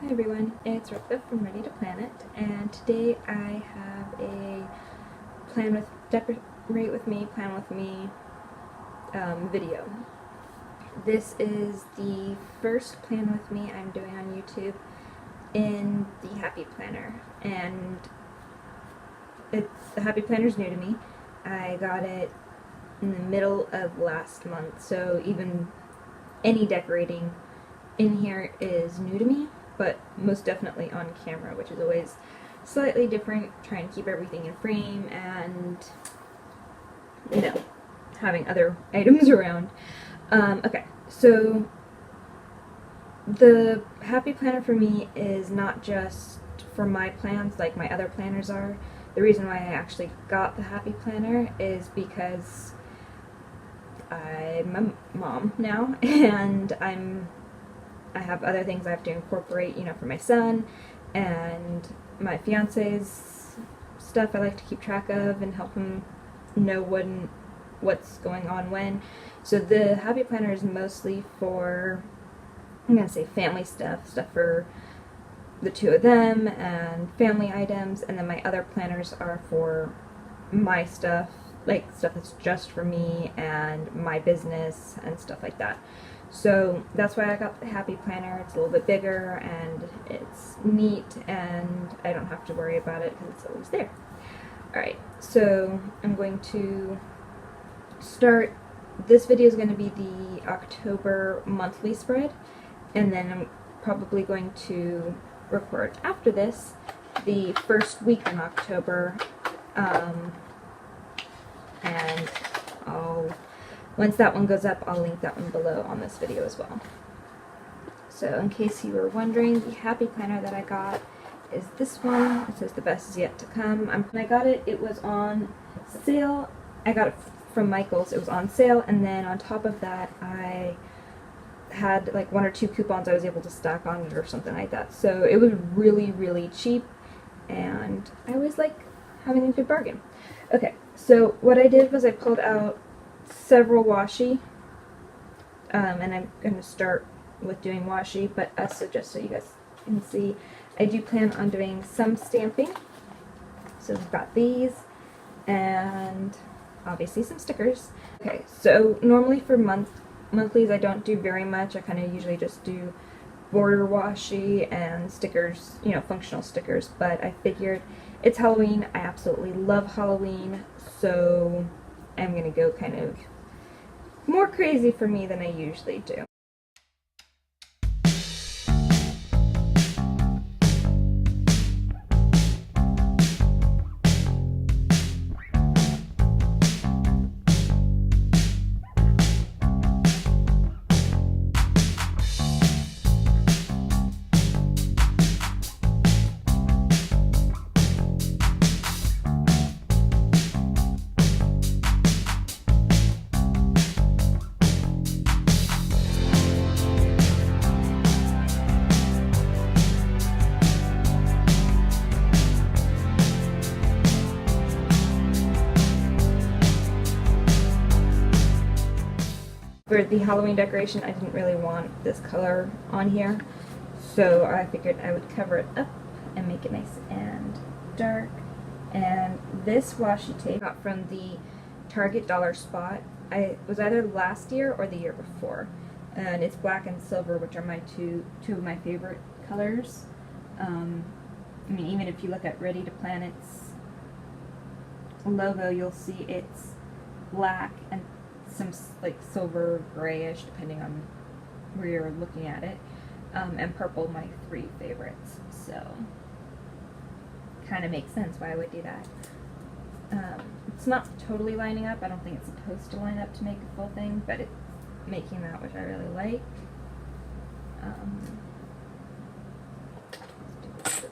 Hi everyone, it's Rebecca from Ready to Planet, and today I have a decorate with me, plan with me video. This is the first plan with me I'm doing on YouTube in the Happy Planner, and the Happy Planner is new to me. I got it in the middle of last month, so even any decorating in here is new to me, but most definitely on camera, which is always slightly different, trying to keep everything in frame and, having other items around. Okay, so the Happy Planner for me is not just for my plans like my other planners are. The reason why I actually got the Happy Planner is because I'm a mom now, and I have other things I have to incorporate, for my son and my fiance's stuff I like to keep track of and help him know what's going on when. So the Happy Planner is mostly for, I'm going to say family stuff for the two of them and family items, and then my other planners are for my stuff, like stuff that's just for me and my business and stuff like that. So that's why I got the Happy Planner. It's a little bit bigger and it's neat, and I don't have to worry about it because it's always there. Alright, so I'm going to start. This video is going to be the October monthly spread, and then I'm probably going to record after this the first week in October, and once that one goes up, I'll link that one below on this video as well. So in case you were wondering, the Happy Planner that I got is this one. It says the best is yet to come. When I got it, it was on sale. I got it from Michael's. It was on sale, and then on top of that, I had like 1 or 2 coupons I was able to stack on it or something like that. So it was really, really cheap, and I always like having a good bargain. Okay, so what I did was I pulled out several washi, and I'm going to start with doing washi, but also just so you guys can see, I do plan on doing some stamping. So we've got these, and obviously some stickers. Okay, so normally for monthlies I don't do very much. I kind of usually just do border washi and stickers, functional stickers, but I figured it's Halloween. I absolutely love Halloween, so I'm gonna go kind of more crazy for me than I usually do. For the Halloween decoration, I didn't really want this color on here, so I figured I would cover it up and make it nice and dark. And this washi tape I got from the Target Dollar Spot. It was either last year or the year before, and it's black and silver, which are my two of my favorite colors. Even if you look at Ready to Planet's logo, you'll see it's black and some like silver grayish, depending on where you're looking at it, and purple, my 3 favorites. So kind of makes sense why I would do that. It's not totally lining up. I don't think it's supposed to line up to make a full thing, but it's making that, which I really like. So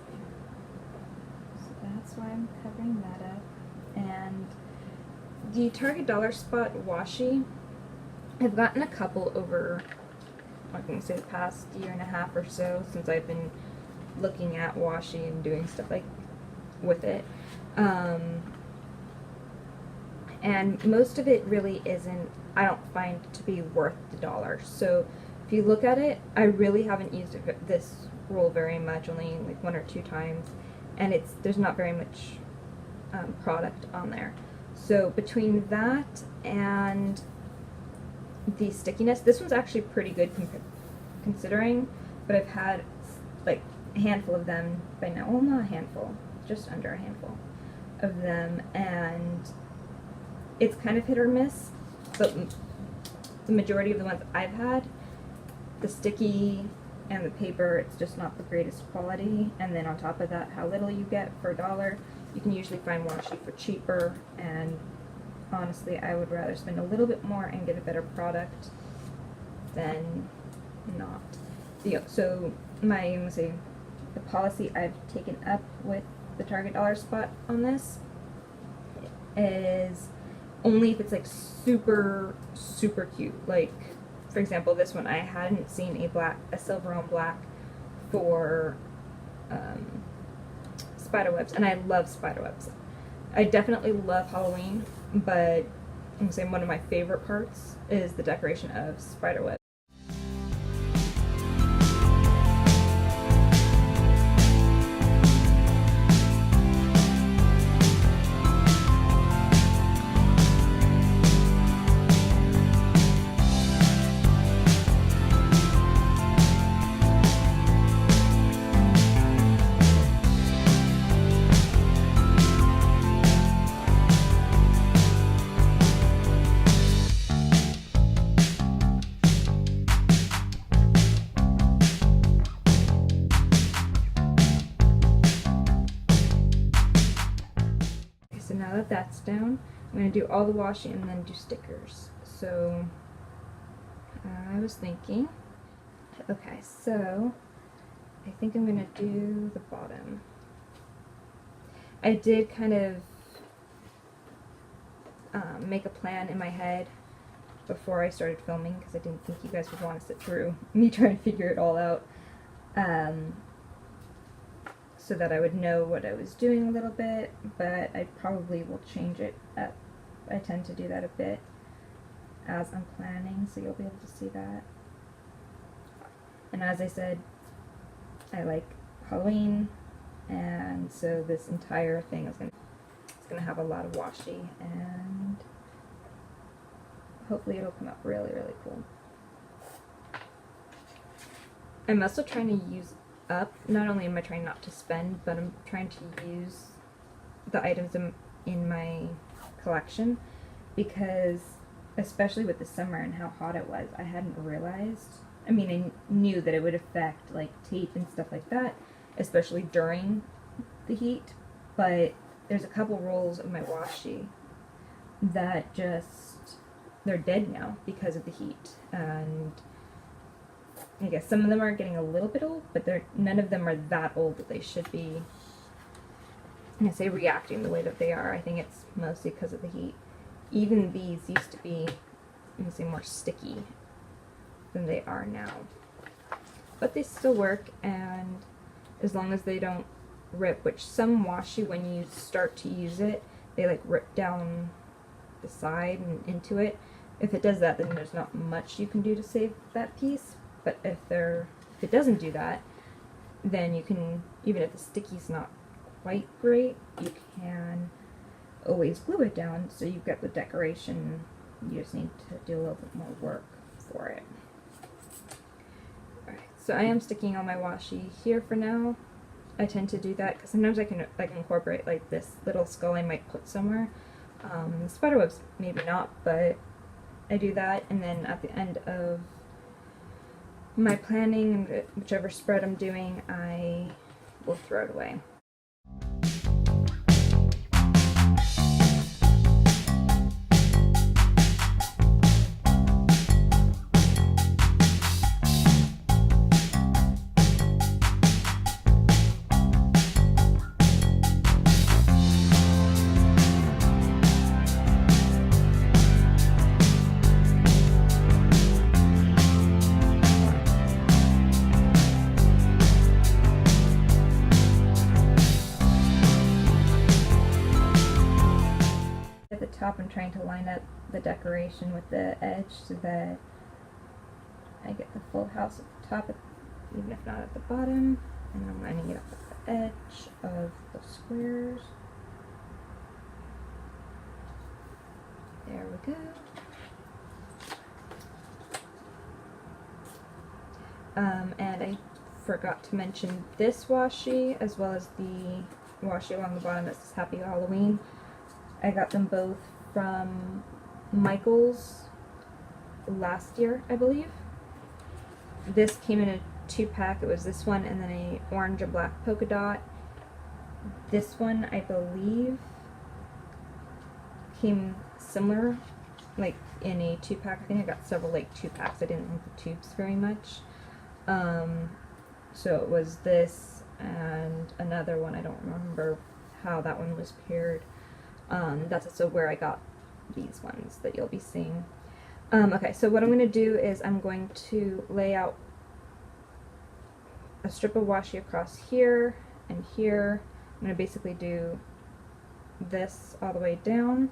that's why I'm covering that up. And the Target Dollar Spot washi, I've gotten a couple over, I'm going to say, the past year and a half or so since I've been looking at washi and doing stuff like with it. And most of it really isn't, I don't find to be worth the $1. So if you look at it, I really haven't used this roll very much, only like 1 or 2 times, and there's not very much product on there. So between that and the stickiness, this one's actually pretty good considering, but I've had like a handful of them by now. Well, not a handful, just under a handful of them, and it's kind of hit or miss, but the majority of the ones I've had, the sticky and the paper, it's just not the greatest quality, and then on top of that, how little you get for $1. You can usually find washi for cheaper, and honestly, I would rather spend a little bit more and get a better product than not. So the policy I've taken up with the Target Dollar Spot on this is only if it's like super, super cute. Like, for example, this one, I hadn't seen a silver on black for spiderwebs, and I love spiderwebs. I definitely love Halloween, but I'm gonna say one of my favorite parts is the decoration of spiderwebs. So now that that's down, I'm going to do all the washi and then do stickers. So I was thinking, okay, so I think I'm going to do the bottom. I did kind of make a plan in my head before I started filming, because I didn't think you guys would want to sit through me trying to figure it all out. So that I would know what I was doing a little bit, but I probably will change it up. I tend to do that a bit as I'm planning, so you'll be able to see that. And as I said, I like Halloween, and so this entire thing is gonna have a lot of washi, and hopefully it'll come out really, really cool. I'm also trying to use up, not only am I trying not to spend, but I'm trying to use the items in my collection, because especially with the summer and how hot it was, I hadn't realized, I mean, I knew that it would affect like tape and stuff like that, especially during the heat, but there's a couple rolls of my washi that they're dead now because of the heat, and I guess some of them are getting a little bit old, but none of them are that old that they should be, I say, reacting the way that they are. I think it's mostly because of the heat. Even these used to be, I'm gonna say, more sticky than they are now. But they still work, and as long as they don't rip, which some washi, when you start to use it, they like rip down the side and into it. If it does that, then there's not much you can do to save that piece. But if it doesn't do that, then you can, even if the sticky's not quite great, you can always glue it down, so you've got the decoration. You just need to do a little bit more work for it. Alright, so I am sticking on my washi here for now. I tend to do that because sometimes I can incorporate like this little skull I might put somewhere. The spiderwebs maybe not, but I do that, and then at the end of my planning, whichever spread I'm doing, I will throw it away. Top, I'm trying to line up the decoration with the edge so that I get the full house at the top of even if not at the bottom, and I'm lining it up at the edge of the squares. There we go. And I forgot to mention this washi, as well as the washi along the bottom that says Happy Halloween. I got them both from Michaels last year, I believe. This came in a 2-pack. It was this one and then a orange and black polka dot. This one, I believe, came similar, like in a 2-pack. I think I got several like 2-packs. I didn't like the tubes very much. So it was this and another one. I don't remember how that one was paired. That's also where I got these ones that you'll be seeing. Okay, so what I'm going to do is I'm going to lay out a strip of washi across here and here. I'm going to basically do this all the way down.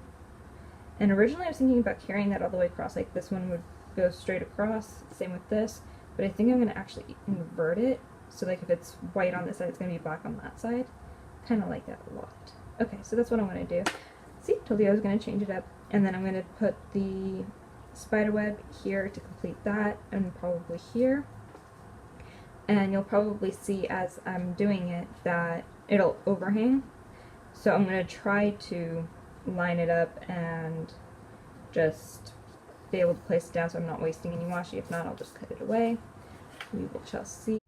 And originally I was thinking about carrying that all the way across, like this one would go straight across, same with this, but I think I'm going to actually invert it, so like if it's white on this side, it's going to be black on that side. Kind of like that a lot. Okay, so that's what I'm going to do. See, told you I was going to change it up. And then I'm going to put the spider web here to complete that, and probably here. And you'll probably see as I'm doing it that it'll overhang. So I'm going to try to line it up and just be able to place it down so I'm not wasting any washi. If not, I'll just cut it away. We will shall see.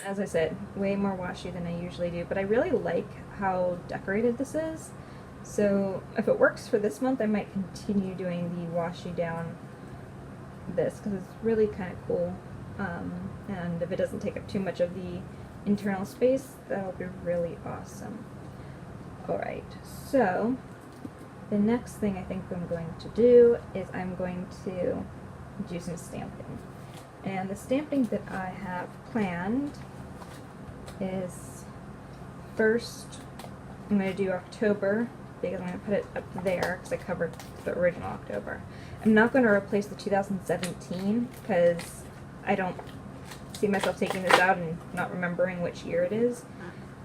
As I said, way more washi than I usually do, but I really like how decorated this is. So if it works for this month, I might continue doing the washi down this, because it's really kind of cool. And if it doesn't take up too much of the internal space, that'll be really awesome. Alright, so the next thing I think I'm going to do is I'm going to do some stamping. And the stamping that I have planned is, first I'm going to do October, because I'm going to put it up there because I covered the original October. I'm not going to replace the 2017 because I don't see myself taking this out and not remembering which year it is.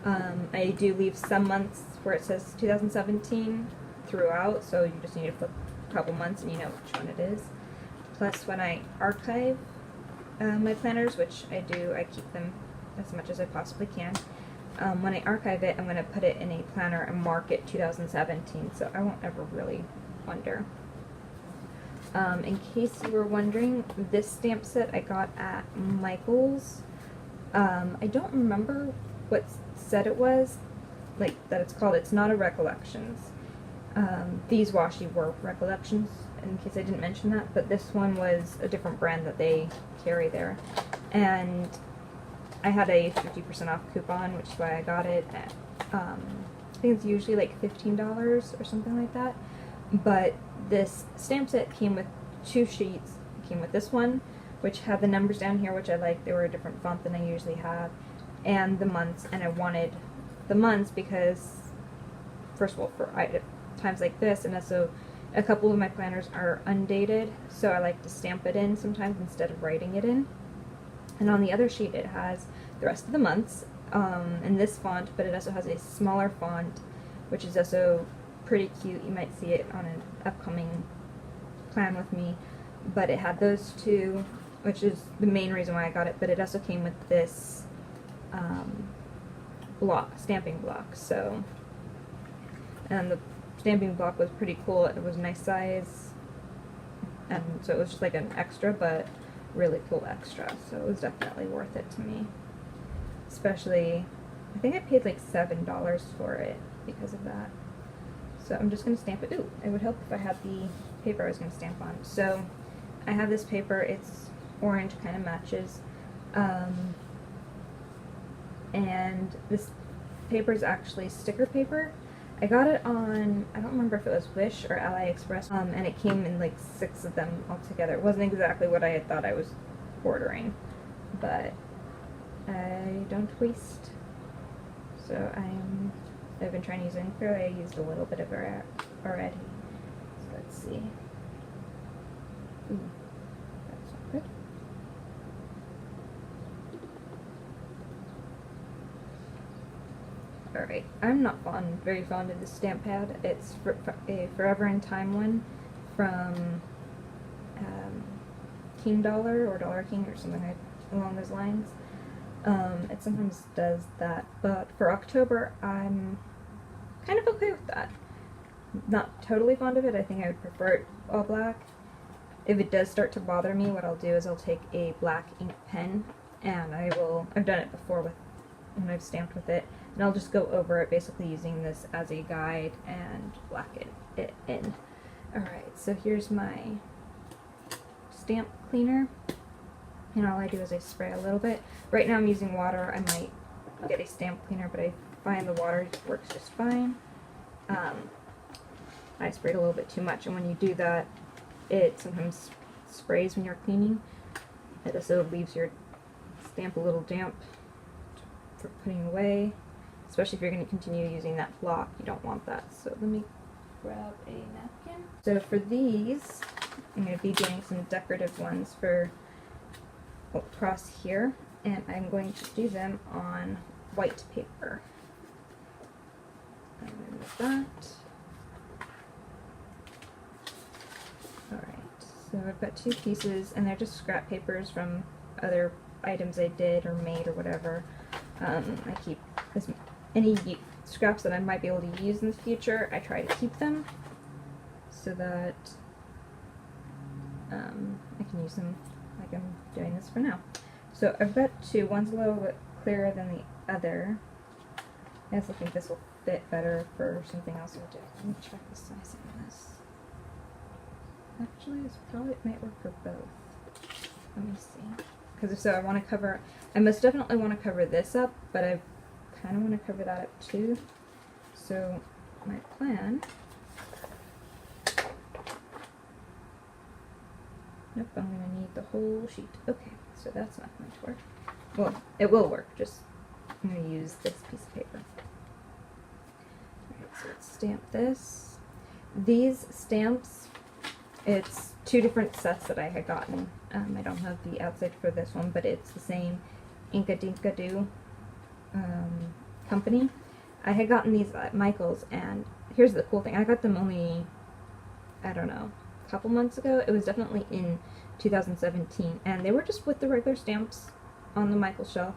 I do leave some months where it says 2017 throughout, so you just need to flip a couple months and you know which one it is. Plus, when I archive my planners, which I do, I keep them as much as I possibly can. When I archive it, I'm going to put it in a planner and mark it 2017, so I won't ever really wonder. In case you were wondering, this stamp set I got at Michael's. I don't remember what set it was, like that it's called. It's not a Recollections. These washi were Recollections, in case I didn't mention that, but this one was a different brand that they carry there. And I had a 50% off coupon, which is why I got it at, I think it's usually like $15 or something like that. But this stamp set came with 2 sheets. It came with this one, which had the numbers down here, which I liked. They were a different font than I usually have, and the months. And I wanted the months because, first of all, for times like this, and also a couple of my planners are undated, so I like to stamp it in sometimes instead of writing it in. And on the other sheet it has the rest of the months in this font, but it also has a smaller font, which is also pretty cute. You might see it on an upcoming plan with me. But it had those 2, which is the main reason why I got it, but it also came with this stamping block. So, and the stamping block was pretty cool. It was a nice size, and so it was just like an extra, but really cool extra, so it was definitely worth it to me. Especially, I think I paid like $7 for it because of that. So I'm just going to stamp it. Ooh, it would help if I had the paper I was going to stamp on. So I have this paper, it's orange, kind of matches. And this paper is actually sticker paper. I got it on, I don't remember if it was Wish or AliExpress, and it came in like 6 of them all together. It wasn't exactly what I had thought I was ordering, but I don't waste. So I've been trying to use ink clear. I used a little bit of it already. So let's see. Ooh, that's not good. Alright, I'm not very fond of this stamp pad. It's a Forever in Time one from King Dollar or Dollar King or something along those lines. It sometimes does that, but for October I'm kind of okay with that. Not totally fond of it. I think I would prefer it all black. If it does start to bother me, what I'll do is I'll take a black ink pen, and I've done it before when I've stamped with it, and I'll just go over it basically using this as a guide and black it in. Alright, so here's my stamp cleaner, and all I do is I spray a little bit. Right now I'm using water. I might get a stamp cleaner, but I find the water works just fine. I sprayed a little bit too much, and when you do that, it sometimes sprays when you're cleaning. It also leaves your stamp a little damp for putting away, especially if you're going to continue using that block. You don't want that. So let me grab a napkin. So for these, I'm going to be doing some decorative ones for across here, and I'm going to do them on white paper. And remove that. Alright, so I've got 2 pieces, and they're just scrap papers from other items I did or made or whatever. I keep any scraps that I might be able to use in the future, I try to keep them so that I can use them like I'm doing this for now. So I've got 2. One's a little bit clearer than the other. I also think this will fit better for something else I'll do. Let me check the size of this. Actually, it might work for both. Let me see. Because if so, I want to cover, I most definitely want to cover this up, but I kind of want to cover that up too. So my plan, nope, I'm going to need the whole sheet. Okay, so that's not going to work. Well, it will work, just I'm going to use this piece of paper. Alright, so let's stamp this. These stamps, it's 2 different sets that I had gotten. I don't have the outside for this one, but it's the same Inka Dinka Doo company. I had gotten these at Michael's, and here's the cool thing. I got them only, I don't know, a couple months ago. It was definitely in 2017, and they were just with the regular stamps on the Michael's shelf.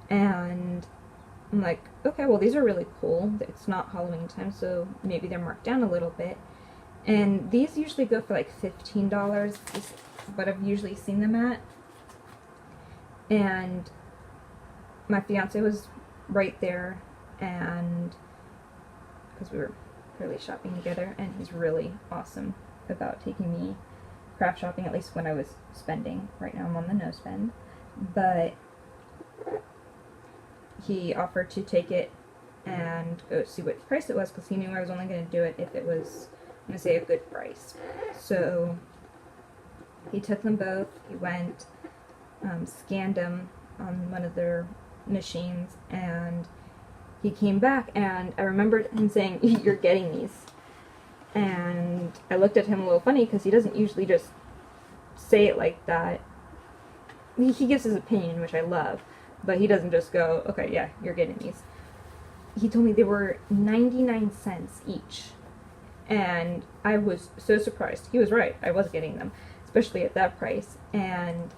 And I'm like, okay, well, these are really cool. It's not Halloween time, so maybe they're marked down a little bit. And these usually go for like $15, is what I've usually seen them at. And my fiance was right there, and because we were really shopping together, and he's really awesome about taking me craft shopping, at least when I was spending. Right now I'm on the no spend, but he offered to take it and go see what price it was, because he knew I was only going to do it if it was, I'm going to say, a good price. So he took them both, he went, scanned them on one of their machines, and he came back, and I remembered him saying, "You're getting these." And I looked at him a little funny, because he doesn't usually just say it like that. He gives his opinion, which I love, but he doesn't just go, "Okay, yeah, you're getting these." He told me they were 99 cents each, and I was so surprised. He was right, I was getting them, especially at that price. And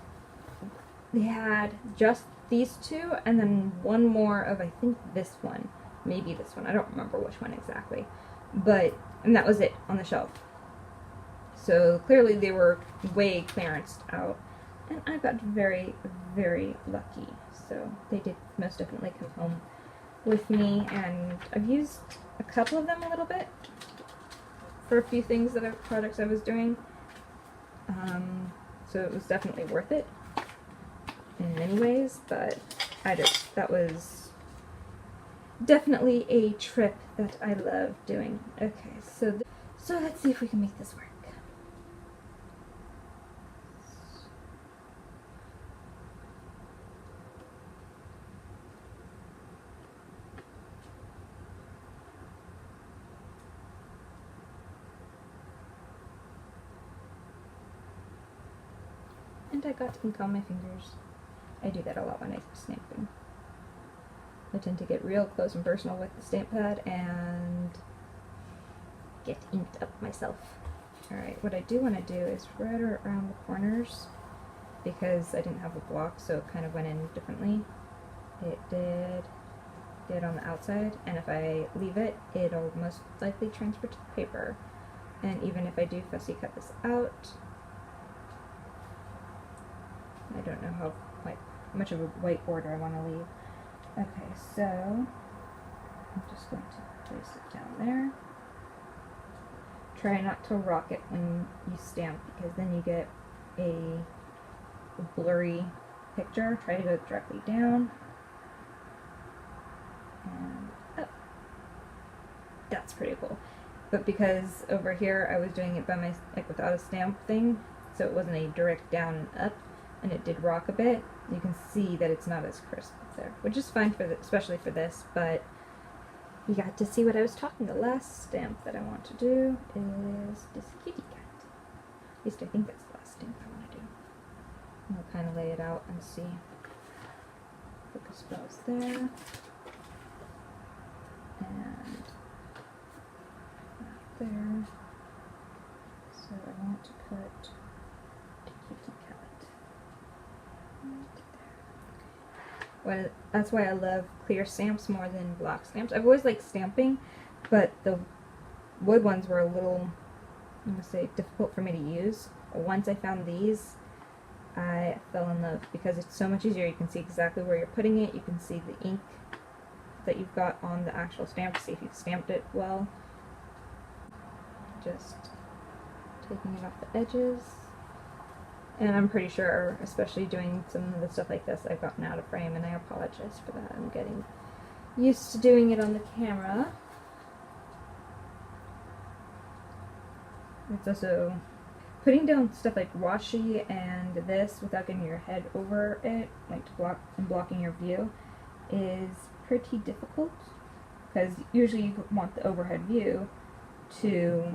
they had just these 2, and then one more of, I think, this one, maybe this one, I don't remember which one exactly, but, and that was it on the shelf. So clearly they were way clearanced out, and I got very, very lucky. So they did most definitely come home with me, and I've used a couple of them a little bit for a few things projects I was doing. So it was definitely worth it in many ways, but that was definitely a trip that I love doing. Okay, so let's see if we can make this work. And I got ink on my fingers. I do that a lot when I'm stamping. I tend to get real close and personal with the stamp pad and get inked up myself. Alright, what I do want to do is right around the corners, because I didn't have a block, so it kind of went in differently. It did on the outside, and if I leave it, it'll most likely transfer to the paper. And even if I do fussy cut this out, I don't know how much of a white border I want to leave. Okay, so I'm just going to place it down there. Try not to rock it when you stamp, because then you get a blurry picture. Try to go directly down and up. That's pretty cool. But because over here I was doing it by without a stamp thing, so it wasn't a direct down and up, and it did rock a bit, you can see that it's not as crisp there, which is fine especially for this, but you got to see what I was talking. The last stamp that I want to do is this kitty cat. At least I think that's the last stamp I want to do. And I'll kind of lay it out and see. Focus spells there. And not there. So I want to put the kitty cat. Well, that's why I love clear stamps more than block stamps. I've always liked stamping, but the wood ones were a little, I'm going to say, difficult for me to use. Once I found these, I fell in love, because it's so much easier. You can see exactly where you're putting it. You can see the ink that you've got on the actual stamp to see if you've stamped it well. Just taking it off the edges. And I'm pretty sure, especially doing some of the stuff like this, I've gotten out of frame, and I apologize for that. I'm getting used to doing it on the camera. It's also putting down stuff like washi and this without getting your head over it, like blocking your view, is pretty difficult, because usually you want the overhead view to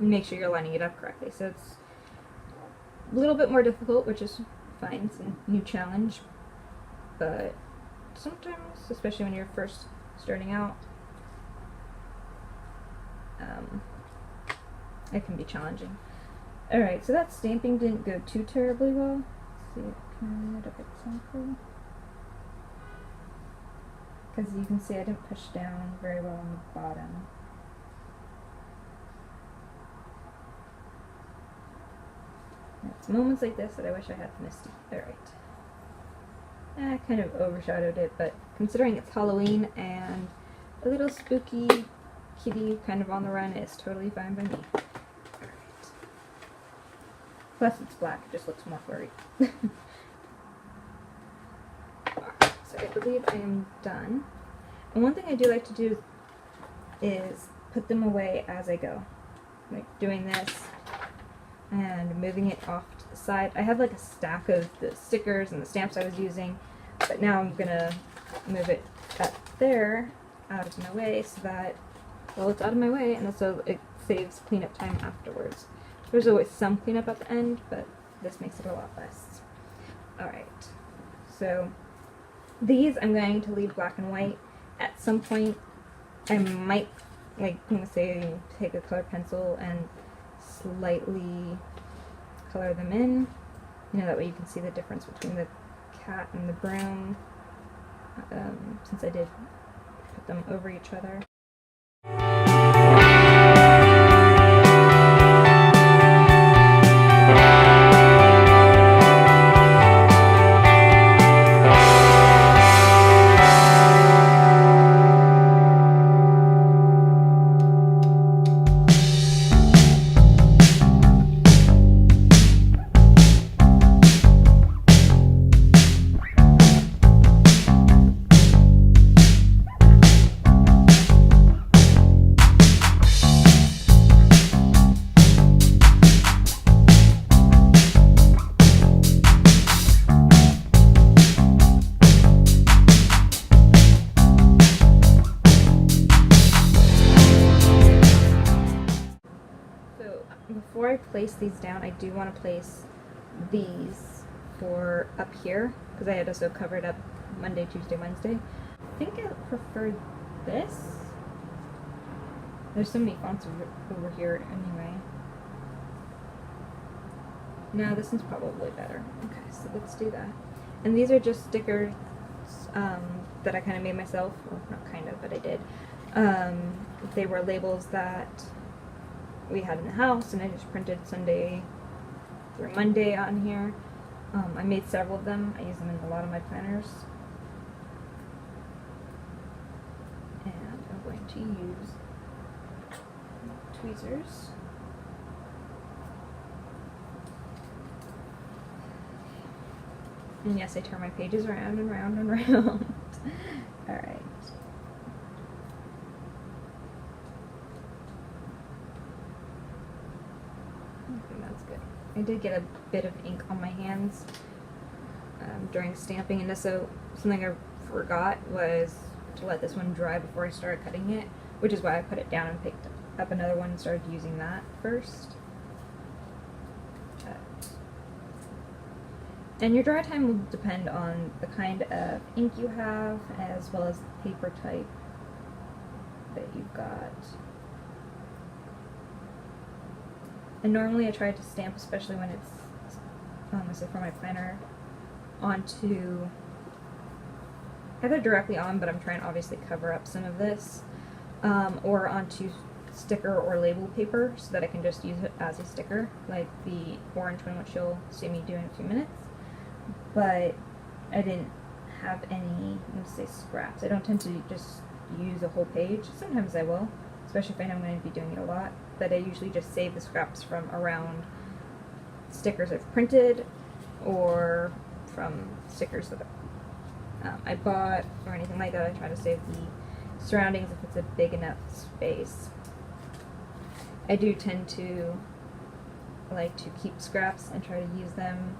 make sure you're lining it up correctly. So it's a little bit more difficult, which is fine. It's a new challenge, but sometimes, especially when you're first starting out, it can be challenging. Alright, so that stamping didn't go too terribly well. Let's see, can I line it up exactly? Because you can see I didn't push down very well on the bottom. It's moments like this that I wish I had Misty. Alright. I kind of overshadowed it, but considering it's Halloween and a little spooky kitty kind of on the run, is totally fine by me. Alright. Plus it's black, it just looks more furry. Alright, so I believe I am done. And one thing I do like to do is put them away as I go. Like doing this and moving it off to the side. I had like a stack of the stickers and the stamps I was using, but now I'm gonna move it up there out of my way so that, well, it's out of my way, and so it saves cleanup time afterwards. There's always some cleanup at the end, but this makes it a lot less. Alright, so these I'm going to leave black and white. At some point I might, like, I'm gonna say, take a colored pencil and slightly color them in, you know, that way you can see the difference between the cat and the brown, since I did put them over each other. Before I place these down, I do want to place these for up here, because I had also covered up Monday, Tuesday, Wednesday. I think I prefer this. There's so many fonts over here anyway. No, this one's probably better. Okay, so let's do that. And these are just stickers that I kind of made myself. Well, not kind of, but I did. They were labels that we had in the house, and I just printed Sunday through Monday on here. I made several of them. I use them in a lot of my planners. And I'm going to use tweezers. And yes, I turn my pages around and round and round. Alright. That's good. I did get a bit of ink on my hands during stamping, and so something I forgot was to let this one dry before I started cutting it, which is why I put it down and picked up another one and started using that first. And your dry time will depend on the kind of ink you have, as well as the paper type that you've got. And normally I try to stamp, especially when it's, so for my planner, onto either directly on, but I'm trying to obviously cover up some of this, or onto sticker or label paper so that I can just use it as a sticker, like the orange one, which you'll see me do in a few minutes. But I didn't have any, let's say, scraps. I don't tend to just use a whole page. Sometimes I will, especially if I know I'm going to be doing it a lot. But I usually just save the scraps from around stickers I've printed or from stickers that I bought or anything like that. I try to save the surroundings if it's a big enough space. I do tend to like to keep scraps and try to use them.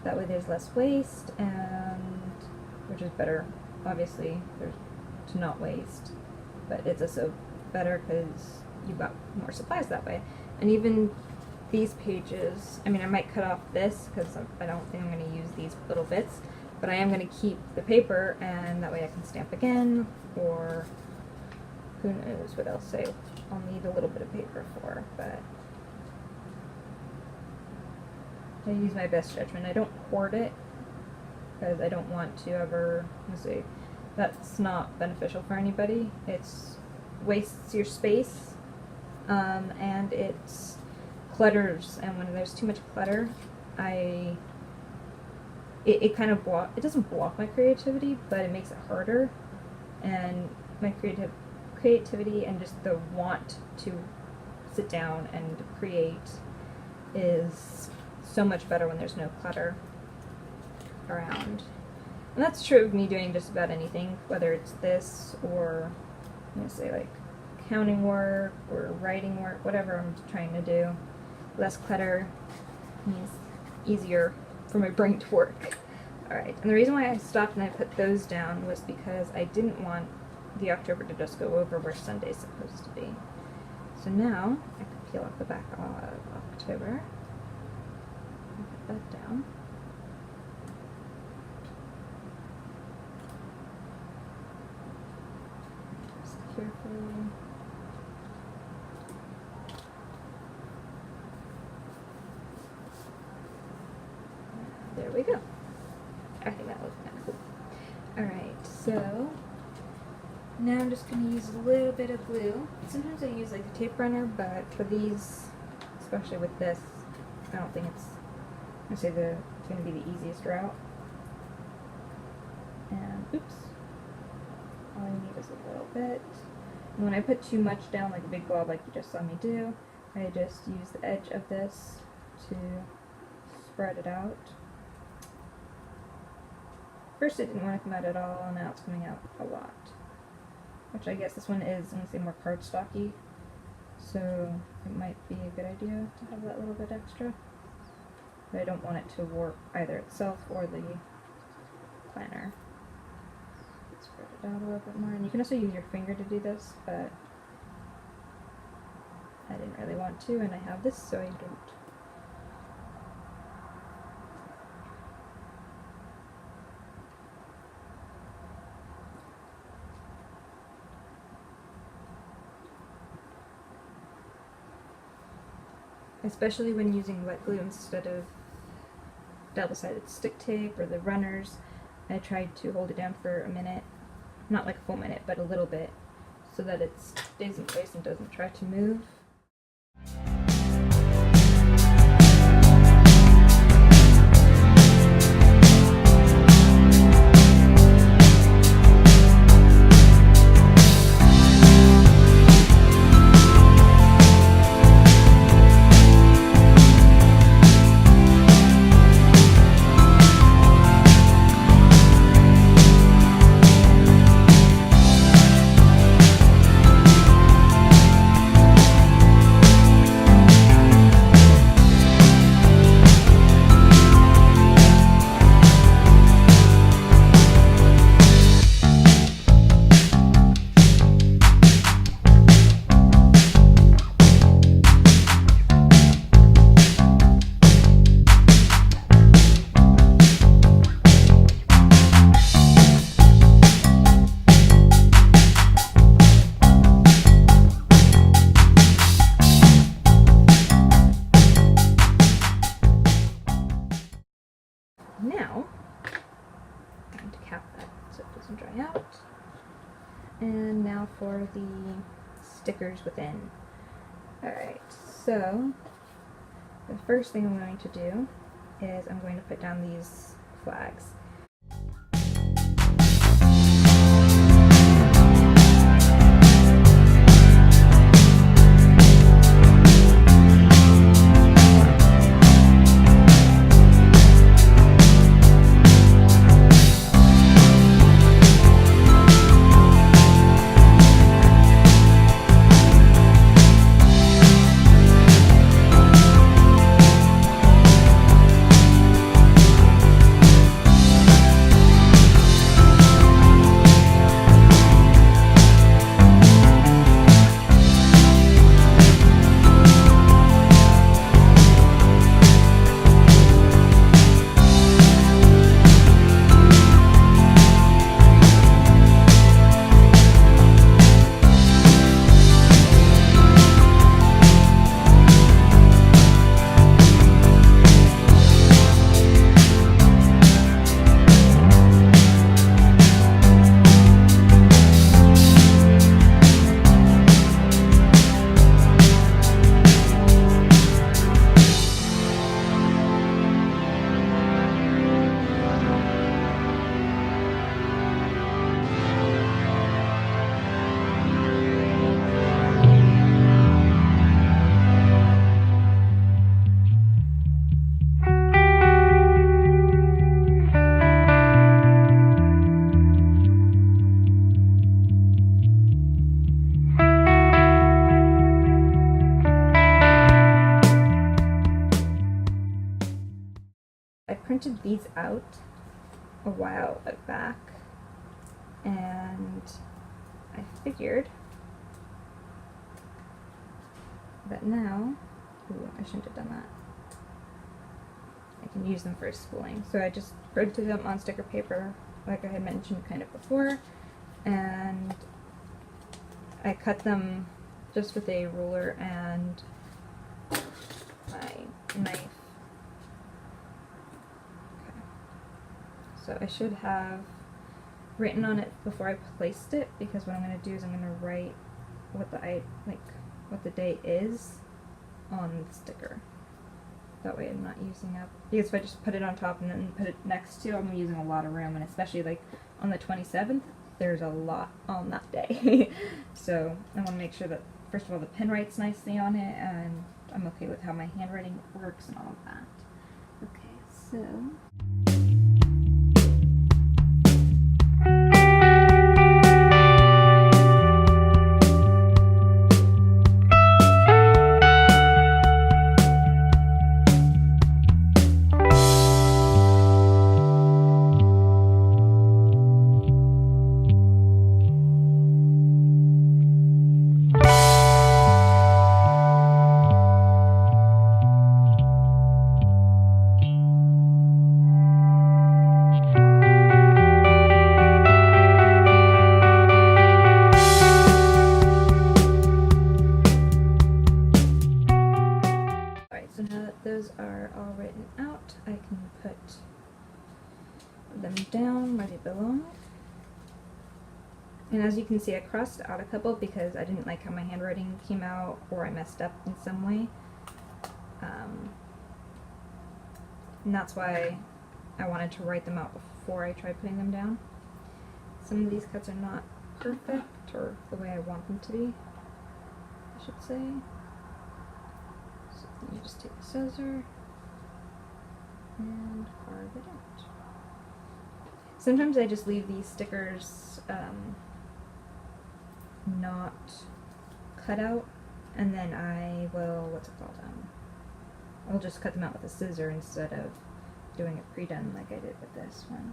That way there's less waste, and which is better, obviously, to not waste. But it's also better because you've got more supplies that way. And even these pages, I mean, I might cut off this because I don't think I'm going to use these little bits, but I am going to keep the paper, and that way I can stamp again, or who knows what else I'll need a little bit of paper for, but I use my best judgment. I don't hoard it because I don't want to ever, that's not beneficial for anybody. It's wastes your space, and it's clutters, and when there's too much clutter, it kind of it doesn't block my creativity, but it makes it harder, and my creativity and just the want to sit down and create is so much better when there's no clutter around. And that's true of me doing just about anything, whether it's this or, I'm gonna say, like accounting work or writing work, whatever I'm trying to do. Less clutter means easier for my brain to work. Alright, and the reason why I stopped and I put those down was because I didn't want the October to just go over where Sunday's supposed to be. So now I can peel off the back of October. Put that down. Just carefully. There we go. I think that looks kind of cool. Alright, so now I'm just going to use a little bit of glue. Sometimes I use like a tape runner, but for these, especially with this, I don't think it's going to be the easiest route. And oops, all I need is a little bit. And when I put too much down, like a big blob like you just saw me do, I just use the edge of this to spread it out. First it didn't want to come out at all, and now it's coming out a lot. Which I guess this one is, I'm going to say, more cardstocky, so it might be a good idea to have that little bit extra. But I don't want it to warp either itself or the planner. Spread it out a little bit more, and you can also use your finger to do this, but I didn't really want to, and I have this, so I don't. Especially when using wet glue instead of double-sided stick tape or the runners, I tried to hold it down for a minute, not like a full minute, but a little bit, so that it stays in place and doesn't try to move. Now, I'm going to cap that so it doesn't dry out. And now for the stickers within. Alright, so the first thing I'm going to do is I'm going to put down these flags. printed these out a while back, and I figured that now, ooh, I shouldn't have done that. I can use them for schooling. So I just printed them on sticker paper, like I had mentioned kind of before, and I cut them just with a ruler and my knife. Okay. So I should have written on it before I placed it, because what I'm going to do is I'm going to write what the day is on the sticker. That way I'm not using up, because if I just put it on top and then put it next to, I'm using a lot of room, and especially like on the 27th, there's a lot on that day. So I want to make sure that, first of all, the pen writes nicely on it, and I'm okay with how my handwriting works and all of that. Okay, so... So now that those are all written out, I can put them down where they belong. And as you can see, I crossed out a couple because I didn't like how my handwriting came out, or I messed up in some way. And that's why I wanted to write them out before I tried putting them down. Some of these cuts are not perfect, or the way I want them to be, I should say. You just take the scissor and carve it out. Sometimes I just leave these stickers not cut out, and then I will, what's it called? I'll just cut them out with a scissor instead of doing it pre-done like I did with this one.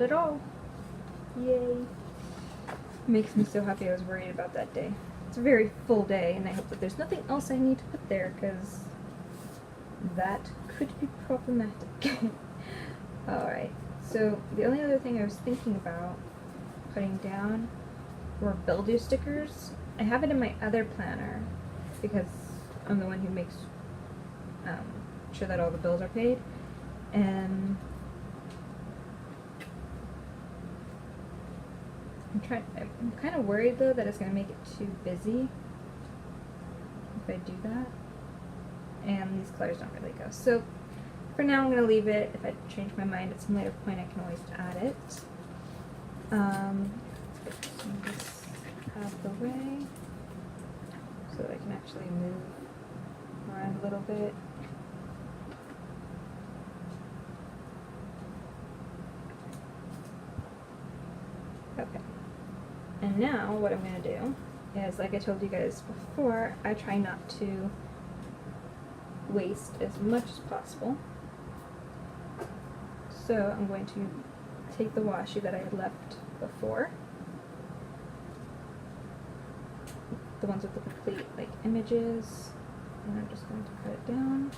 It all. Yay. Makes me so happy. I was worried about that day. It's a very full day, and I hope that there's nothing else I need to put there, because that could be problematic. Alright, so the only other thing I was thinking about putting down were bill due stickers. I have it in my other planner, because I'm the one who makes sure that all the bills are paid, and I'm kind of worried though that it's going to make it too busy if I do that, and these colors don't really go. So for now I'm going to leave it. If I change my mind at some later point, I can always add it. Get this out of the way so that I can actually move around a little bit. Okay. And now what I'm going to do is, like I told you guys before, I try not to waste as much as possible. So I'm going to take the washi that I had left before, the ones with the complete like images, and I'm just going to cut it down.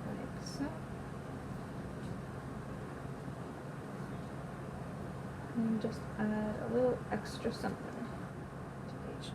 Like so. And just add a little extra something to each.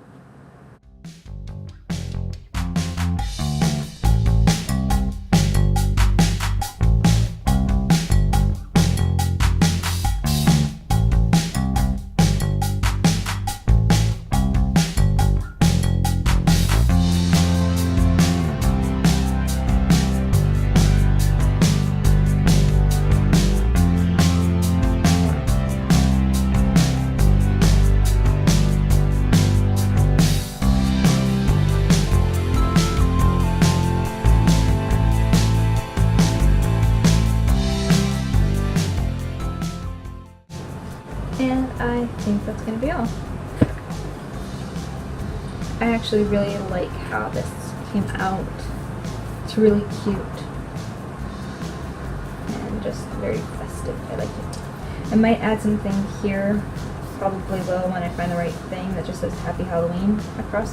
And I think that's going to be all. I actually really like how this came out. It's really cute and just very festive. I like it. I might add something here, probably will when I find the right thing that just says Happy Halloween across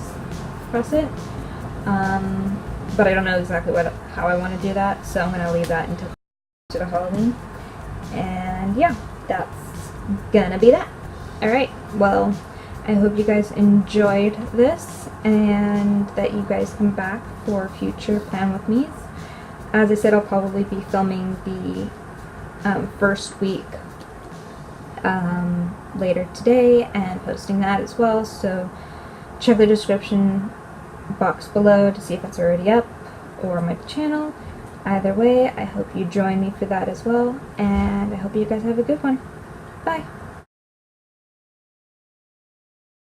it. But I don't know exactly how I want to do that, so I'm going to leave that until to the Halloween. And yeah, that's gonna be that. Alright, well, I hope you guys enjoyed this and that you guys come back for future Plan With Me's. As I said, I'll probably be filming the first week later today and posting that as well, so check the description box below to see if it's already up or my channel. Either way, I hope you join me for that as well, and I hope you guys have a good one. Bye!